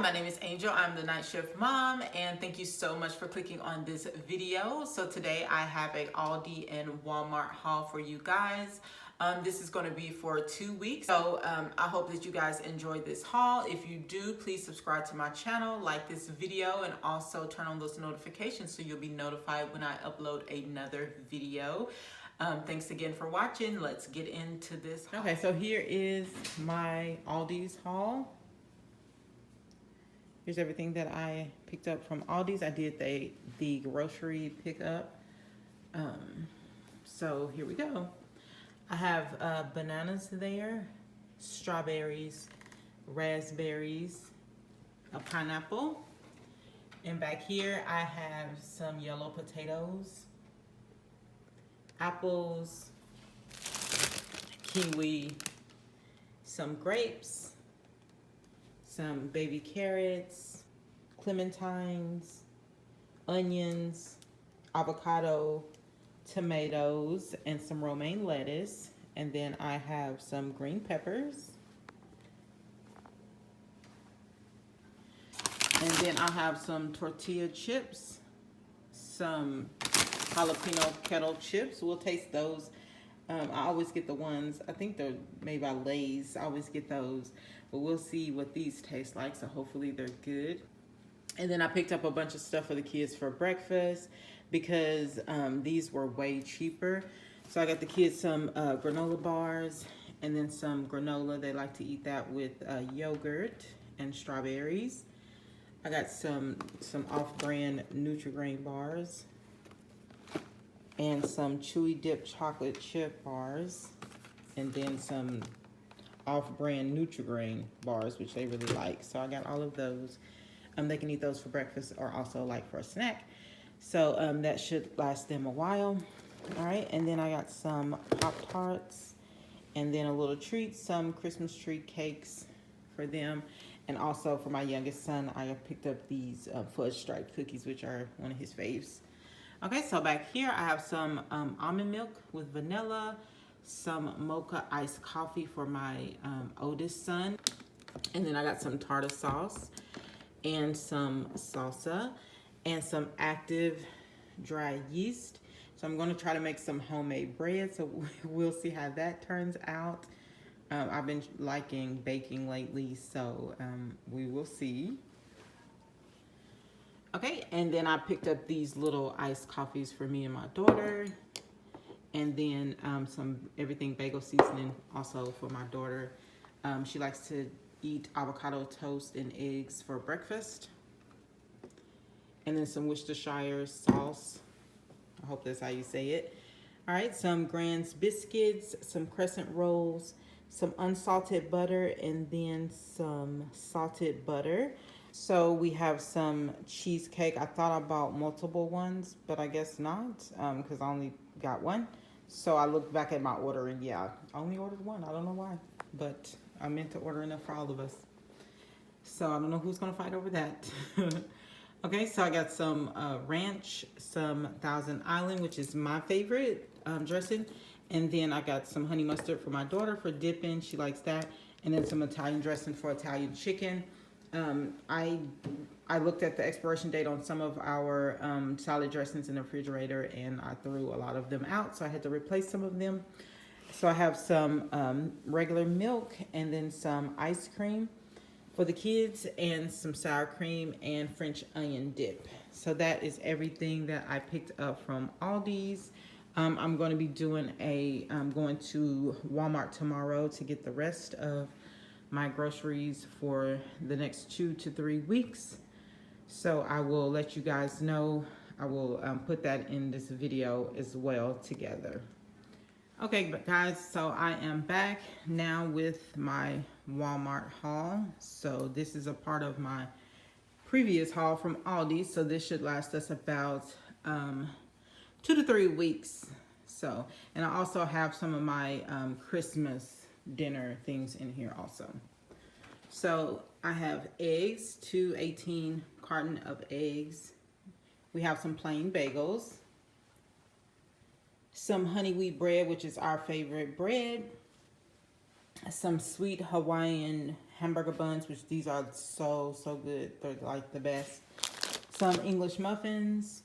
my name is Angel. I'm the night shift mom, and thank you so much for clicking on this video. So today I have a Aldi and Walmart haul for you guys. This is going to be for 2 weeks. So I hope that you guys enjoy this haul. If you do, please subscribe to my channel, like this video, and also turn on those notifications so you'll be notified when I upload another video. Thanks again for watching. Let's get into this haul. Okay, so here is my Aldi's haul. Here's everything that I picked up from Aldi's. I did the grocery pickup. So here we go. I have bananas there, strawberries, raspberries, a pineapple. And back here I have some yellow potatoes, apples, kiwi, some grapes, some baby carrots, clementines, onions, avocado, tomatoes, and some romaine lettuce. And then I have some green peppers. And then I have some tortilla chips, some jalapeno kettle chips. We'll taste those. I always get the ones, I think they're made by Lay's. I always get those, but we'll see what these taste like, so hopefully they're good. And then I picked up a bunch of stuff for the kids for breakfast because these were way cheaper. So I got the kids some granola bars and then some granola. They like to eat that with yogurt and strawberries. I got some off-brand Nutri-Grain bars and some chewy dip chocolate chip bars, and then some off-brand Nutri-Grain bars, which they really like. So I got all of those. They can eat those for breakfast or also like for a snack. So that should last them a while. All right, and then I got some Pop-Tarts and then a little treat, some Christmas tree cakes for them. And also for my youngest son, I picked up these fudge stripe cookies, which are one of his faves. Okay, so back here I have some almond milk with vanilla, some mocha iced coffee for my oldest son, and then I got some tartar sauce and some salsa and some active dry yeast. So I'm going to try to make some homemade bread, so we'll see how that turns out. I've been liking baking lately, so we will see. Okay, and then I picked up these little iced coffees for me and my daughter. And then some everything bagel seasoning also for my daughter. She likes to eat avocado toast and eggs for breakfast. And then some Worcestershire sauce. I hope that's how you say it. All right, some Grand's biscuits, some crescent rolls, some unsalted butter, and then some salted butter. So we have some cheesecake. I thought I bought multiple ones, but I guess not, because I only got one. So I looked back at my order, and yeah, I only ordered one. I don't know why, but I meant to order enough for all of us. So I don't know who's gonna fight over that. Okay, so I got some ranch, some Thousand Island, which is my favorite dressing. And then I got some honey mustard for my daughter for dipping. She likes that. And then some Italian dressing for Italian chicken. I looked at the expiration date on some of our salad dressings in the refrigerator, and I threw a lot of them out, so I had to replace some of them. So I have some regular milk and then some ice cream for the kids and some sour cream and French onion dip. So that is everything that I picked up from Aldi's. I'm going to be doing I'm going to Walmart tomorrow to get the rest of my groceries for the next 2 to 3 weeks. So I will let you guys know. I will put that in this video as well together. Okay, guys, so I am back now with my Walmart haul. So this is a part of my previous haul from Aldi. So this should last us about 2 to 3 weeks. So, and I also have some of my Christmas dinner things in here also. So I have eggs, 2 carton of eggs. We have some plain bagels, some honey wheat bread, which is our favorite bread, some sweet Hawaiian hamburger buns, which these are so good. They're like the best. Some English muffins,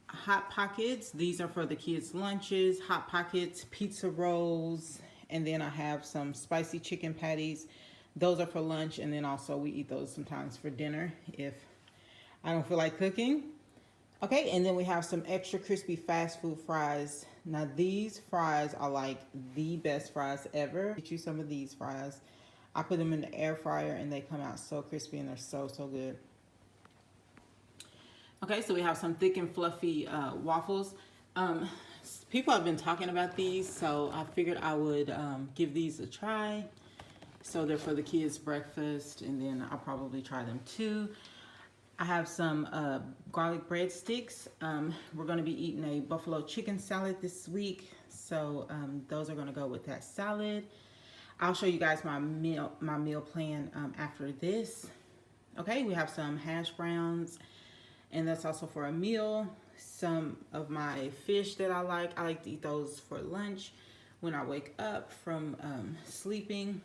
Hot Pockets. These are for the kids' lunches. Hot Pockets, pizza rolls, and then I have some spicy chicken patties. Those are for lunch, and then also we eat those sometimes for dinner if I don't feel like cooking. Okay, and then we have some extra crispy fast food fries. Now these fries are like the best fries ever. Get you some of these fries. I put them in the air fryer and they come out so crispy and they're so good. Okay, so we have some thick and fluffy waffles. People have been talking about these, so I figured I would give these a try. So they're for the kids' breakfast, and then I'll probably try them too. I have some garlic breadsticks. We're going to be eating a buffalo chicken salad this week, so those are going to go with that salad. I'll show you guys my meal plan after this. Okay, we have some hash browns, and that's also for a meal. Some of my fish that I like to eat those for lunch when I wake up from sleeping.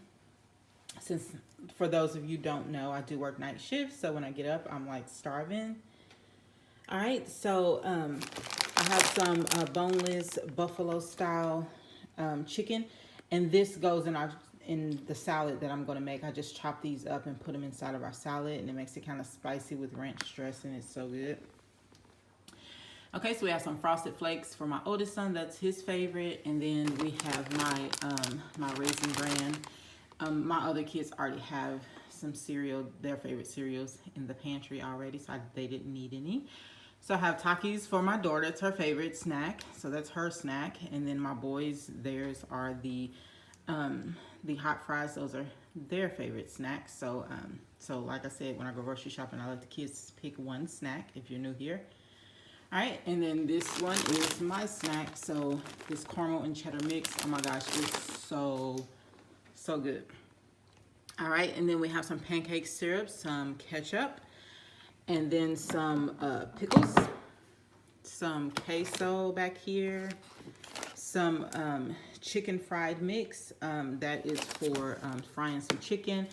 Since, for those of you who don't know, I do work night shifts, so when I get up, I'm like starving. All right, so I have some boneless buffalo style chicken, and this goes in the salad that I'm going to make. I just chop these up and put them inside of our salad, and it makes it kind of spicy with ranch dressing. It's so good. Okay, so we have some Frosted Flakes for my oldest son. That's his favorite, and then we have my Raisin Bran. My other kids already have some cereal, their favorite cereals in the pantry already, so they didn't need any. So I have Takis for my daughter. It's her favorite snack, so that's her snack. And then my boys, theirs are the hot fries. Those are their favorite snacks. So like I said, when I go grocery shopping, I let the kids pick one snack if you're new here. All right, and then this one is my snack. So this caramel and cheddar mix, oh my gosh, it's so good. All right, and then we have some pancake syrup, some ketchup, and then some pickles, some queso back here, some chicken fried mix that is for frying some chicken.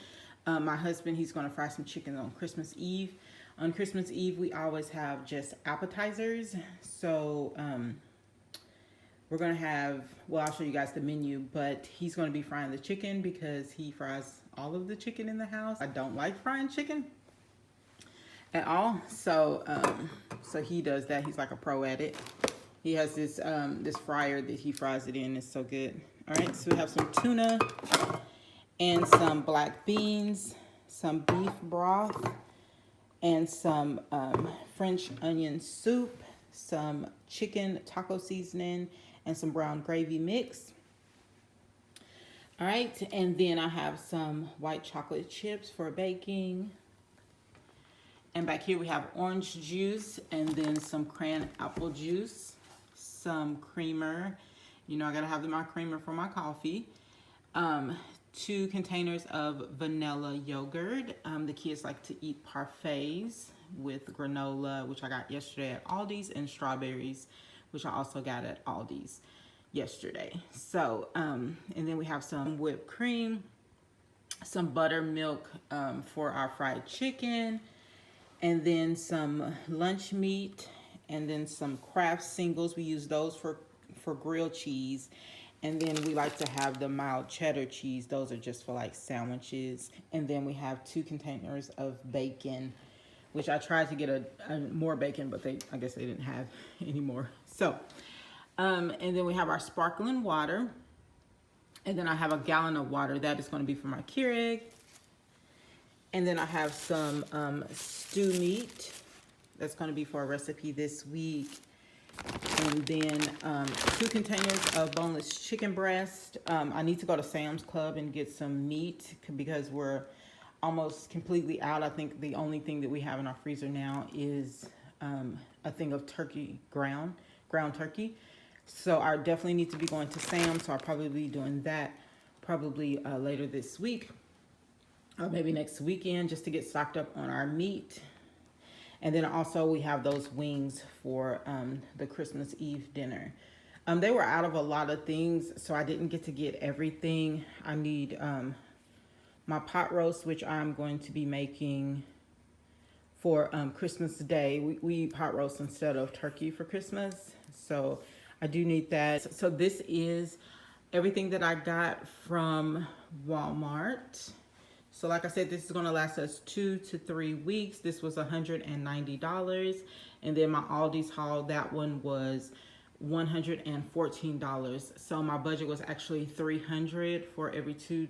My husband, he's going to fry some chicken on Christmas Eve. On Christmas Eve, we always have just appetizers. So we're going to have, well, I'll show you guys the menu, but he's going to be frying the chicken because he fries all of the chicken in the house. I don't like frying chicken at all. So so he does that. He's like a pro at it. He has this this fryer that he fries it in. It's so good. All right, so we have some tuna and some black beans, some beef broth, and some French onion soup, some chicken taco seasoning, and some brown gravy mix. All right, and then I have some white chocolate chips for baking. And back here we have orange juice, and then some cran apple juice, some creamer. You know I gotta have my creamer for my coffee. 2 containers of vanilla yogurt. The kids like to eat parfaits with granola, which I got yesterday at Aldi's, and strawberries, which I also got at Aldi's yesterday. So, and then we have some whipped cream, some buttermilk for our fried chicken, and then some lunch meat, and then some Kraft singles. We use those for grilled cheese. And then we like to have the mild cheddar cheese. Those are just for like sandwiches. And then we have 2 containers of bacon, which I tried to get a more bacon, but I guess they didn't have any more. So, and then we have our sparkling water. And then I have a gallon of water. That is going to be for my Keurig. And then I have some stew meat. That's going to be for a recipe this week. And then 2 containers of boneless chicken breast. I need to go to Sam's Club and get some meat because we're almost completely out. I think the only thing that we have in our freezer now is a thing of turkey, ground turkey. So I definitely need to be going to Sam's. So I'll probably be doing that probably later this week or maybe next weekend just to get stocked up on our meat. And then also we have those wings for the Christmas Eve dinner. They were out of a lot of things, so I didn't get to get everything. I need my pot roast, which I'm going to be making for Christmas Day. We eat pot roast instead of turkey for Christmas. So I do need that. So this is everything that I got from Walmart. So like I said, this is going to last us 2 to 3 weeks. This was $190. And then my Aldi's haul, that one was $114. So my budget was actually $300 for every 2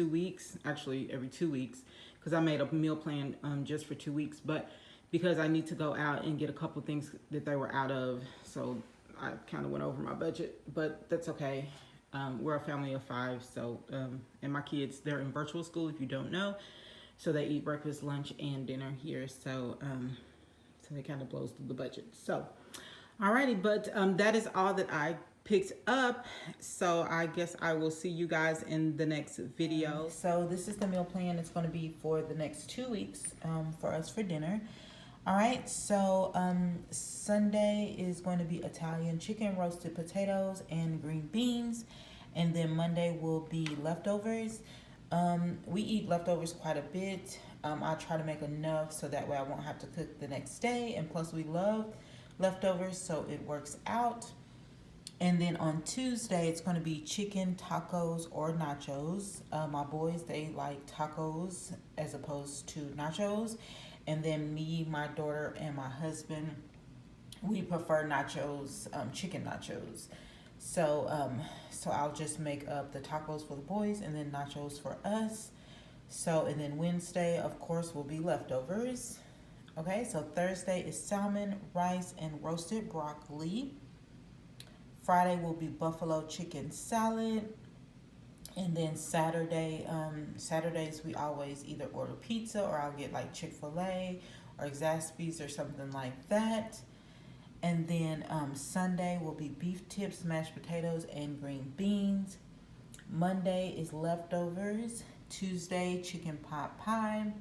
weeks. Actually, every 2 weeks, because I made a meal plan just for 2 weeks. But because I need to go out and get a couple things that they were out of, so I kind of went over my budget. But that's okay. We're a family of 5, so and my kids, they're in virtual school, if you don't know, so they eat breakfast, lunch, and dinner here. So so it kind of blows through the budget. So alrighty, but that is all that I picked up. So I guess I will see you guys in the next video. So this is the meal plan. It's going to be for the next 2 weeks for us for dinner. All right, so Sunday is going to be Italian chicken, roasted potatoes, and green beans. And then Monday will be leftovers. We eat leftovers quite a bit. I try to make enough so that way I won't have to cook the next day. And plus we love leftovers, so it works out. And then on Tuesday, it's going to be chicken, tacos, or nachos. My boys, they like tacos as opposed to nachos. And then me, my daughter, and my husband, we prefer nachos, chicken nachos. So so I'll just make up the tacos for the boys and then nachos for us. So, and then Wednesday, of course, will be leftovers. Okay, so Thursday is salmon, rice, and roasted broccoli. Friday will be buffalo chicken salad. And then Saturday, Saturdays we always either order pizza or I'll get like Chick-fil-A or Zaxby's or something like that. And then Sunday will be beef tips, mashed potatoes, and green beans. Monday is leftovers. Tuesday, chicken pot pie.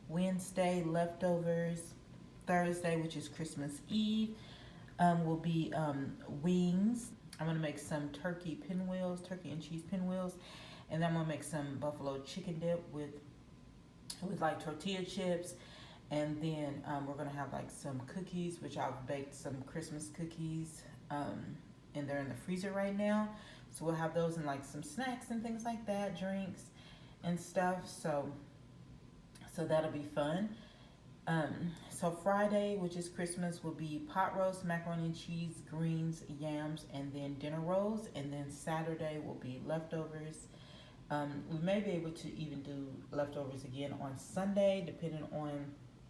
Wednesday, leftovers. Thursday, which is Christmas Eve, will be wings. I'm going to make some turkey pinwheels, turkey and cheese pinwheels. And then I'm going to make some buffalo chicken dip with like tortilla chips. And then we're going to have like some cookies, which I've baked some Christmas cookies. And they're in the freezer right now. So we'll have those and like some snacks and things like that, drinks and stuff. So that'll be fun. So Friday, which is Christmas, will be pot roast, macaroni and cheese, greens, yams, and then dinner rolls. And then Saturday will be leftovers. We may be able to even do leftovers again on Sunday, depending on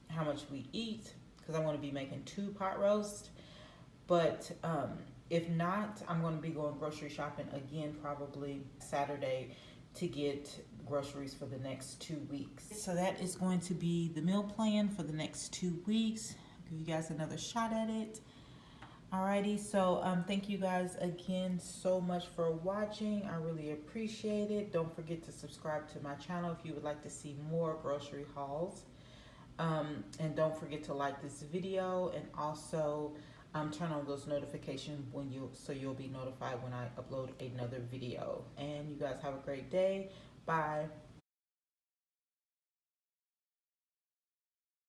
how much we eat, because I want to be making 2 pot roasts. But if not, I'm going to be going grocery shopping again probably Saturday to get groceries for the next 2 weeks. So that is going to be the meal plan for the next 2 weeks. I'll give you guys another shot at it. Alrighty, so thank you guys again so much for watching. I really appreciate it. Don't forget to subscribe to my channel if you would like to see more grocery hauls. And don't forget to like this video, and also turn on those notifications so you'll be notified when I upload another video. And you guys have a great day. Bye.